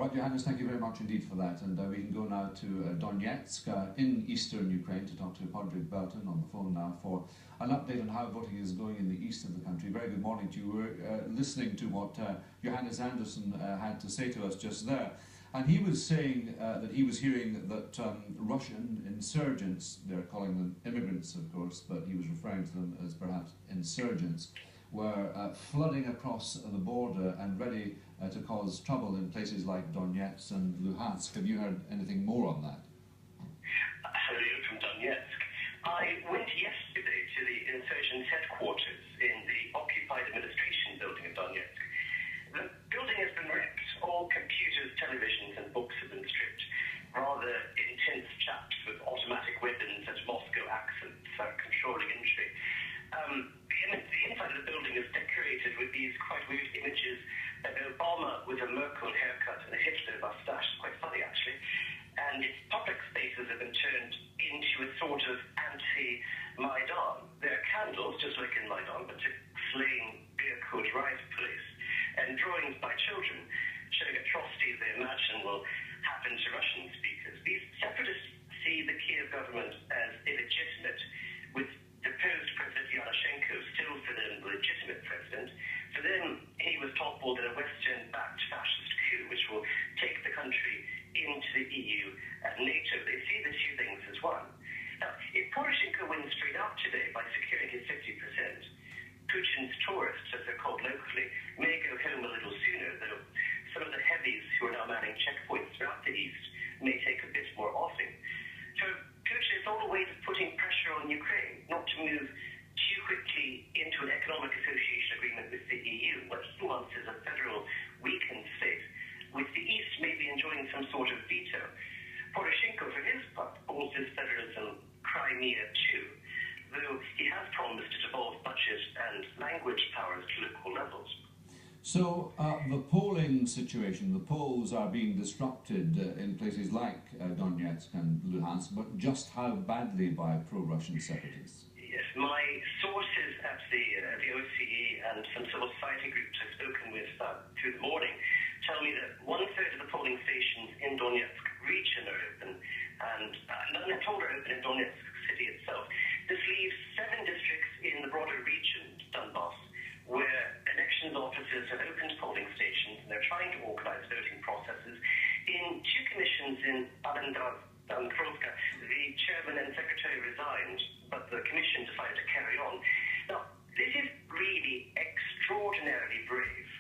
right, Johannes, thank you very much indeed for that. And we can go now to Donetsk in eastern Ukraine to talk to Paddy Belton on the phone now for an update on how voting is going in the east of the country. Very good morning to you. We're listening to what Johannes Anderson had to say to us just there. And he was saying that he was hearing that Russian insurgents, they're calling them immigrants, of course, but he was referring to them as perhaps insurgents, were flooding across the border and ready to cause trouble in places like Donetsk and Luhansk. Have you heard anything more on that? Hello from Donetsk. I went yesterday to the insurgents' headquarters in the occupied administration building of Donetsk. The building has been wrecked. All computers, televisions and books have been stripped. Rather intense chaps with automatic weapons and Moscow accents are controlling entry. The inside of the building is decorated with these quite weird images of Obama with a Merkel haircut and a Hitler mustache. It's quite funny, actually. And its public spaces have been turned into a sort of anti-Maidan. There are candles, just like in Maidan, but to slaying beer-cooled riot police, and drawings by children showing atrocities they imagine will happen to Russian speakers. These separatists see the Kiev government as illegitimate, with deposed President Yanushchenko still for them the legitimate president. For them, he was toppled in a Western-backed fascist coup, which will take the country into the EU and NATO. They see the two things as one. Now, if Poroshenko wins straight up today by securing his 50%, Putin's tourists, as they're called locally, may go home a little sooner, though some of the heavies who are now manning checkpoints throughout the east may take a bit more offing. So Putin is all ways of putting pressure on Ukraine not to move too quickly into an economic association agreement with the EU. What he wants is a federal weakened state, with the east maybe enjoying some sort of veto. Poroshenko, for his part, calls this federalism Crimea too, though he has promised to devolve budget and language powers to local levels. So the polling situation, the polls are being disrupted in places like Donetsk and Luhansk, but just how badly by pro-Russian separatists? Yes, my sources at the OCE and some civil society groups I've spoken with through the morning tell me that 1/3 of the polling stations in Donetsk region are open, and none at all are open in Donetsk city itself. This leaves 7 districts in the broader region, Donbass, where elections officers have opened polling stations and they're trying to organize voting processes. In 2 commissions in Alendarovka, the chairman and secretary resigned, but the commission decided to carry on. Now, this is really extraordinarily brave.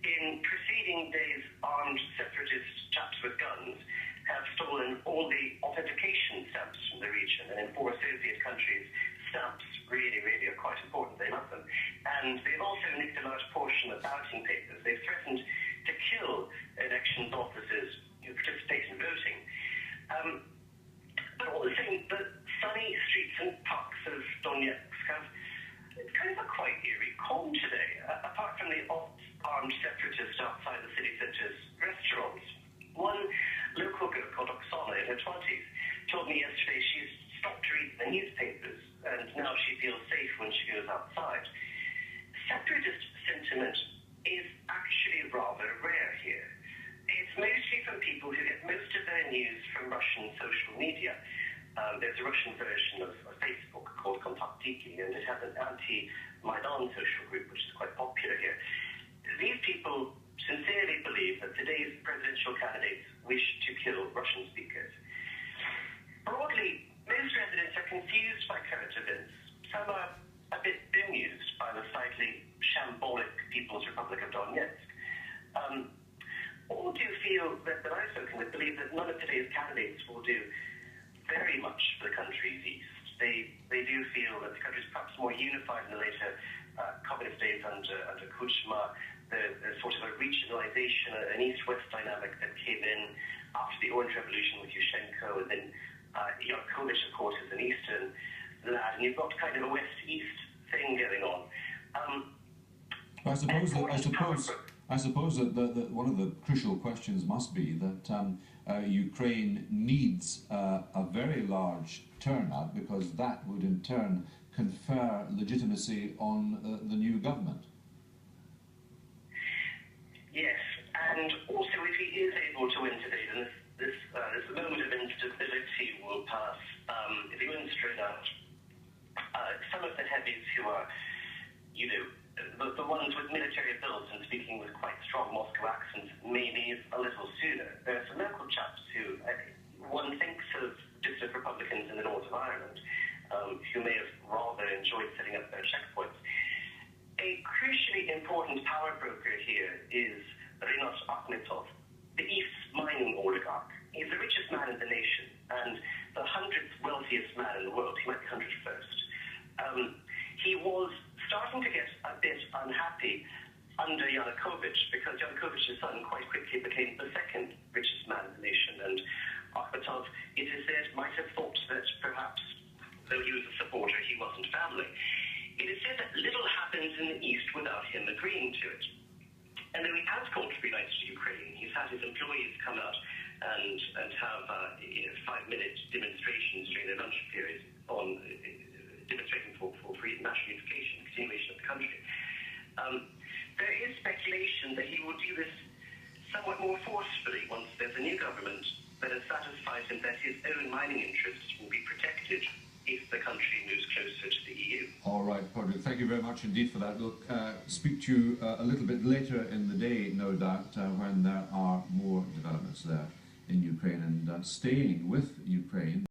In preceding days, armed separatist chaps with guns have stolen all the authentication stamps from the region, and in 4 Soviet countries, stamps really are quite important. They love them. And they've also nicked a large portion of balloting papers. They've threatened to kill elections officers who participate in voting. But all the same, the sunny streets and parks of Donetsk have kind of a quite eerie calm today, apart from the armed separatists outside the city centre's restaurants. One local girl called Oksana in her 20s told me yesterday she's stopped reading the newspapers and now she feels safe when she goes outside. Separatist sentiment is actually rather rare here. It's mostly from people who get most of their news from Russian social media. There's a Russian version of Facebook called Kontaktiki, and it has an anti-Maidan social group, which is quite popular here. These people sincerely believe that today's presidential candidates wish to kill Russian speakers. Broadly, most residents are confused by current events. Some are a bit bemused by the slightly shambolic People's Republic of Donetsk. All do feel that I've spoken with believe that none of today's candidates will do very much for the country's east. They do feel that the country is perhaps more unified in the later communist days under Kuchma. There's sort of a regionalization, an east-west dynamic that came in after the Orange Revolution with Yushchenko, and then Yanukovych, of course, is an eastern lad, and you've got kind of a west-east thing going on. I suppose that one of the crucial questions must be that Ukraine needs a very large turnout, because that would in turn confer legitimacy on the new government. Yes, and also if he is able to leave a little sooner. There are some local chaps who one thinks of distant Republicans in the north of Ireland who may have rather enjoyed setting up their checkpoints. A crucially important power broker here is Rinat Akhmetov, the East's mining oligarch. He's the richest man in the nation and the 100th wealthiest man in the world. He might be 101st. He was starting to get a bit unhappy under Yanukovych because Yanukovych's son quite quickly became the second richest man in the nation. And Akhmetov, it is said, might have thought that perhaps, though he was a supporter, he wasn't family. It is said that little happens in the East without him agreeing to it. And though he has called to be nice to Ukraine, he's had his employees come out and have 5-minute demonstrations during their lunch period on demonstrating for national unification, continuation of the country. There is speculation that he will do this somewhat more forcefully once there's a new government that has satisfied him that his own mining interests will be protected if the country moves closer to the EU. All right, Paddy, thank you very much indeed for that. We'll speak to you a little bit later in the day, no doubt, when there are more developments there in Ukraine. And staying with Ukraine,